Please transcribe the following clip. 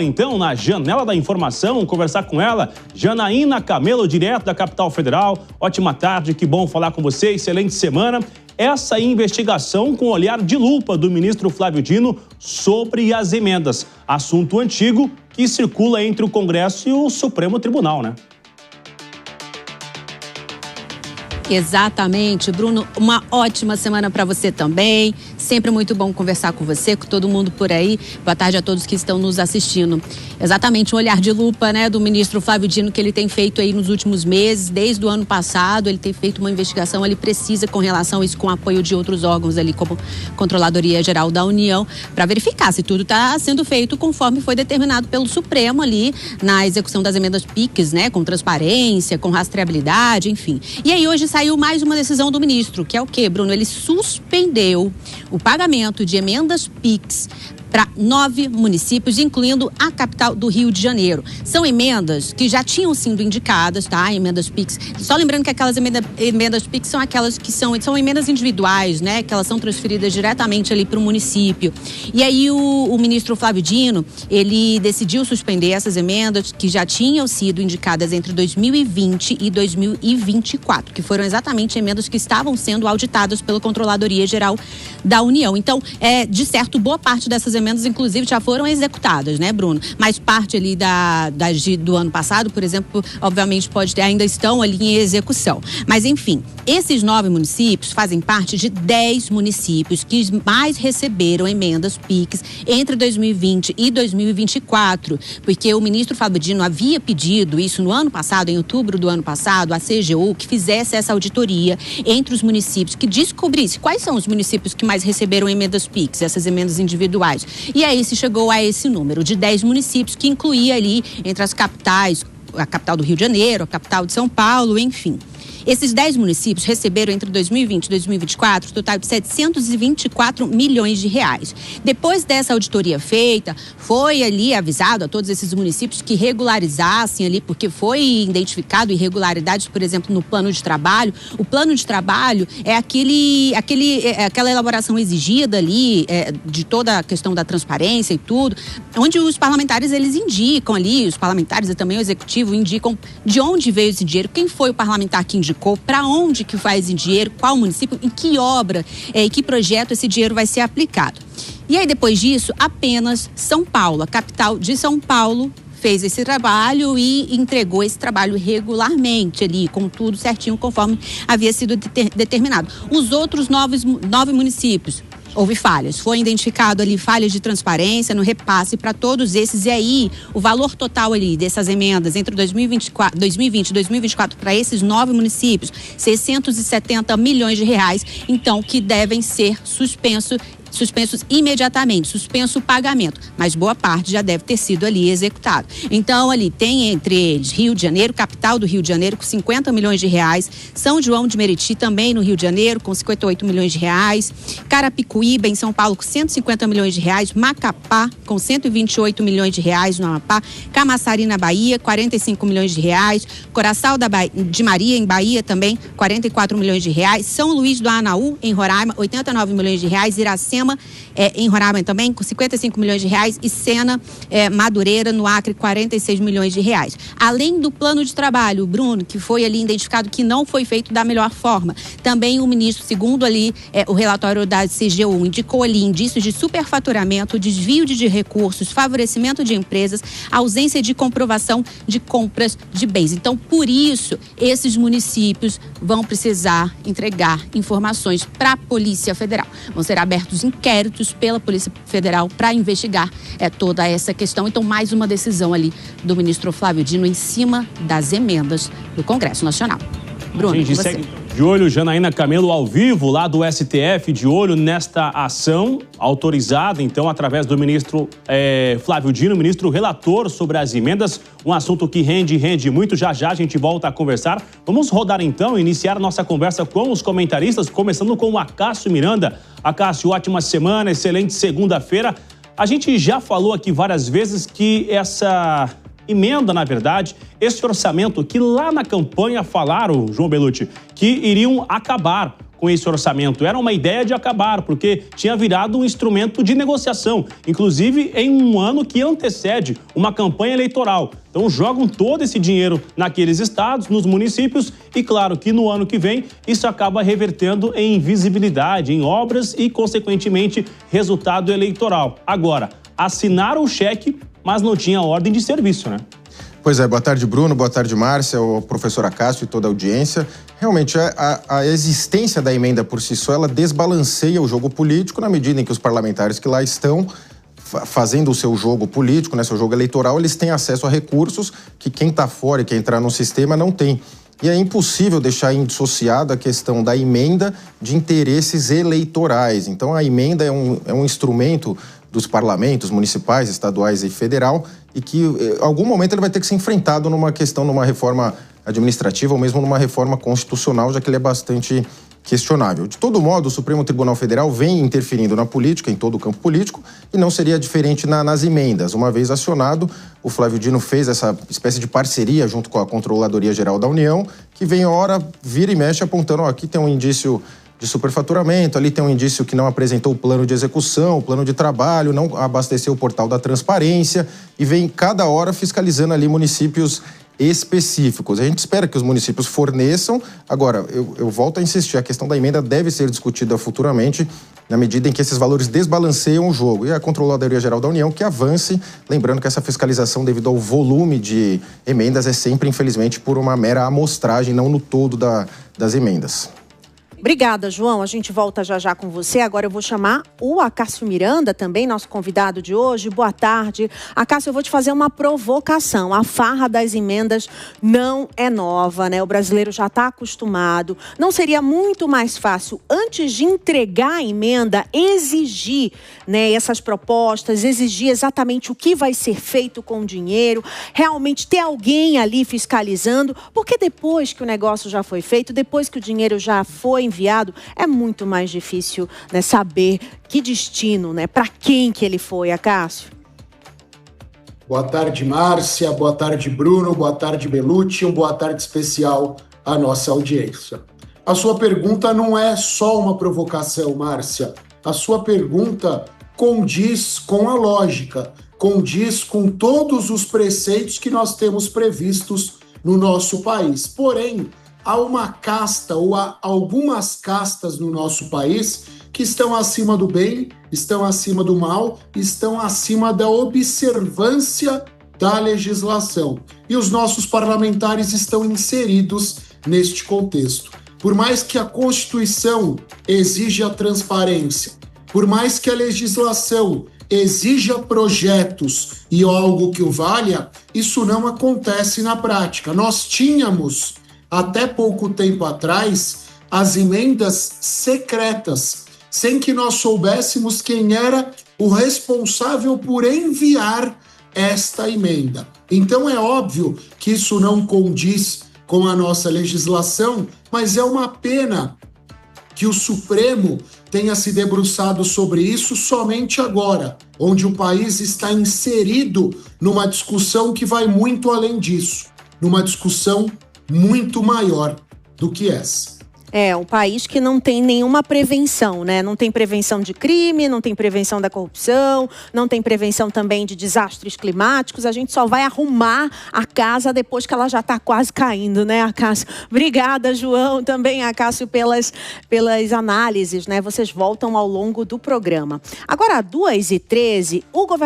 Então, na janela da informação, conversar com ela, Janaína Camelo, direto da capital federal. Ótima tarde, que bom falar com você, excelente semana. Essa investigação com olhar de lupa do ministro Flávio Dino sobre as emendas. Assunto antigo que circula entre o Congresso e o Supremo Tribunal, né? Exatamente, Bruno, uma ótima semana para você também, sempre muito bom conversar com você, com todo mundo por aí. Boa tarde a todos que estão nos assistindo. Exatamente, um olhar de lupa, né, do ministro Flávio Dino que ele tem feito aí nos últimos meses, desde o ano passado, ele tem feito uma investigação ali precisa com relação a isso, com apoio de outros órgãos ali, como Controladoria Geral da União, para verificar se tudo está sendo feito conforme foi determinado pelo Supremo ali na execução das emendas PIX, né, com transparência, com rastreabilidade, enfim. E aí hoje saiu mais uma decisão do ministro, que é o quê, Bruno? Ele suspendeu o pagamento de emendas PIX para 9 municípios, incluindo a capital do Rio de Janeiro. São emendas que já tinham sido indicadas, tá? Emendas PIX. Só lembrando que aquelas emendas PIX são aquelas que são emendas individuais, né? Que elas são transferidas diretamente ali para o município. E aí o ministro Flávio Dino, ele decidiu suspender essas emendas que já tinham sido indicadas entre 2020 e 2024, que foram exatamente emendas que estavam sendo auditadas pela Controladoria Geral da União. Então, de certo, boa parte dessas emendas, inclusive, já foram executadas, né, Bruno? Mas parte ali do ano passado, por exemplo, obviamente ainda estão ali em execução. Mas, enfim, esses 9 municípios fazem parte de 10 municípios que mais receberam emendas PIX entre 2020 e 2024, porque o ministro Flávio Dino havia pedido isso no ano passado, em outubro do ano passado, à CGU, que fizesse essa auditoria entre os municípios, que descobrisse quais são os municípios que mais receberam emendas PIX, essas emendas individuais. E aí se chegou a esse número de 10 municípios, que incluía ali entre as capitais, a capital do Rio de Janeiro, a capital de São Paulo, enfim. Esses 10 municípios receberam entre 2020 e 2024 um total de 724 milhões de reais. Depois dessa auditoria feita, foi ali avisado a todos esses municípios que regularizassem ali, porque foi identificado irregularidades, por exemplo, no plano de trabalho. O plano de trabalho é aquela elaboração exigida ali, de toda a questão da transparência e tudo, onde os parlamentares, eles indicam ali, os parlamentares e também o executivo indicam de onde veio esse dinheiro, quem foi o parlamentar que indicou, para onde que vai esse dinheiro, qual município, em que obra, em que projeto esse dinheiro vai ser aplicado. E aí, depois disso, apenas São Paulo, a capital de São Paulo, fez esse trabalho e entregou esse trabalho regularmente ali, com tudo certinho, conforme havia sido determinado. Os outros 9 municípios, houve falhas, foi identificado ali falhas de transparência no repasse para todos esses, e aí o valor total ali dessas emendas entre 2020 e 2024 para esses 9 municípios, 670 milhões de reais, então que devem ser suspensos imediatamente, suspenso o pagamento, mas boa parte já deve ter sido ali executado. Então, ali tem entre eles Rio de Janeiro, capital do Rio de Janeiro, com 50 milhões de reais, São João de Meriti, também no Rio de Janeiro, com 58 milhões de reais, Carapicuíba, em São Paulo, com 150 milhões de reais, Macapá, com 128 milhões de reais no Amapá, Camaçari, na Bahia, 45 milhões de reais, Coraçal de Maria, em Bahia, também, 44 milhões de reais, São Luís do Anaú, em Roraima, 89 milhões de reais, Iracema, em Roraima também, com 55 milhões de reais, e Sena, Madureira, no Acre, 46 milhões de reais. Além do plano de trabalho, Bruno, que foi ali identificado que não foi feito da melhor forma, também o ministro, segundo ali o relatório da CGU, indicou ali indícios de superfaturamento, desvio de recursos, favorecimento de empresas, ausência de comprovação de compras de bens. Então, por isso, esses municípios vão precisar entregar informações para a Polícia Federal. Vão ser abertos inquéritos pela Polícia Federal para investigar toda essa questão. Então, mais uma decisão ali do ministro Flávio Dino em cima das emendas do Congresso Nacional. Bruno, a gente segue de olho, Janaína Camelo ao vivo lá do STF, de olho nesta ação autorizada, então, através do ministro Flávio Dino, ministro relator sobre as emendas, um assunto que rende muito. Já a gente volta a conversar. Vamos rodar então, iniciar nossa conversa com os comentaristas, começando com o Acácio Miranda. Acácio, ótima semana, excelente segunda-feira. A gente já falou aqui várias vezes que essa emenda, na verdade, esse orçamento que lá na campanha falaram, João Belutti, que iriam acabar com esse orçamento. Era uma ideia de acabar, porque tinha virado um instrumento de negociação, inclusive em um ano que antecede uma campanha eleitoral. Então jogam todo esse dinheiro naqueles estados, nos municípios, e claro que no ano que vem isso acaba revertendo em visibilidade, em obras e, consequentemente, resultado eleitoral. Agora, assinaram o cheque, mas não tinha ordem de serviço, né? Pois é, boa tarde, Bruno, boa tarde, Márcia, o professor Acácio e toda a audiência. Realmente, a existência da emenda por si só, ela desbalanceia o jogo político na medida em que os parlamentares que lá estão fazendo o seu jogo político, né, seu jogo eleitoral, eles têm acesso a recursos que quem está fora e quer entrar no sistema não tem. E é impossível deixar indissociado a questão da emenda de interesses eleitorais. Então, a emenda é um instrumento dos parlamentos municipais, estaduais e federal, e que em algum momento ele vai ter que ser enfrentado numa reforma administrativa ou mesmo numa reforma constitucional, já que ele é bastante questionável. De todo modo, o Supremo Tribunal Federal vem interferindo na política, em todo o campo político, e não seria diferente nas emendas. Uma vez acionado, o Flávio Dino fez essa espécie de parceria junto com a Controladoria Geral da União, que vem, ora, vira e mexe apontando, aqui tem um indício de superfaturamento, ali tem um indício que não apresentou o plano de execução, o plano de trabalho, não abasteceu o portal da transparência, e vem cada hora fiscalizando ali municípios específicos. A gente espera que os municípios forneçam. Agora, eu volto a insistir, a questão da emenda deve ser discutida futuramente, na medida em que esses valores desbalanceiam o jogo. E a Controladoria Geral da União que avance, lembrando que essa fiscalização, devido ao volume de emendas, é sempre, infelizmente, por uma mera amostragem, não no todo das emendas. Obrigada, João. A gente volta já já com você. Agora eu vou chamar o Acácio Miranda, também nosso convidado de hoje. Boa tarde. Acácio, eu vou te fazer uma provocação. A farra das emendas não é nova, né? O brasileiro já está acostumado. Não seria muito mais fácil, antes de entregar a emenda, exigir, né, essas propostas, exigir exatamente o que vai ser feito com o dinheiro, realmente ter alguém ali fiscalizando, porque depois que o negócio já foi feito, depois que o dinheiro já foi enviado, é muito mais difícil, né, saber que destino, né, para quem que ele foi, Acácio. Boa tarde, Márcia, boa tarde, Bruno, boa tarde, Belucci, boa tarde especial à nossa audiência. A sua pergunta não é só uma provocação, Márcia. A sua pergunta condiz com a lógica, condiz com todos os preceitos que nós temos previstos no nosso país. Porém, há uma casta ou há algumas castas no nosso país que estão acima do bem, estão acima do mal, estão acima da observância da legislação. E os nossos parlamentares estão inseridos neste contexto. Por mais que a Constituição exija transparência, por mais que a legislação exija projetos e algo que o valha, isso não acontece na prática. Nós tínhamos até pouco tempo atrás, as emendas secretas, sem que nós soubéssemos quem era o responsável por enviar esta emenda. Então é óbvio que isso não condiz com a nossa legislação, mas é uma pena que o Supremo tenha se debruçado sobre isso somente agora, onde o país está inserido numa discussão que vai muito além disso, numa discussão muito maior do que essa. É, um país que não tem nenhuma prevenção, né? Não tem prevenção de crime, não tem prevenção da corrupção, não tem prevenção também de desastres climáticos. A gente só vai arrumar a casa depois que ela já está quase caindo, né, Acácio? Obrigada, João, também, Acácio, pelas análises, né? Vocês voltam ao longo do programa. Agora, às 2h13, o governador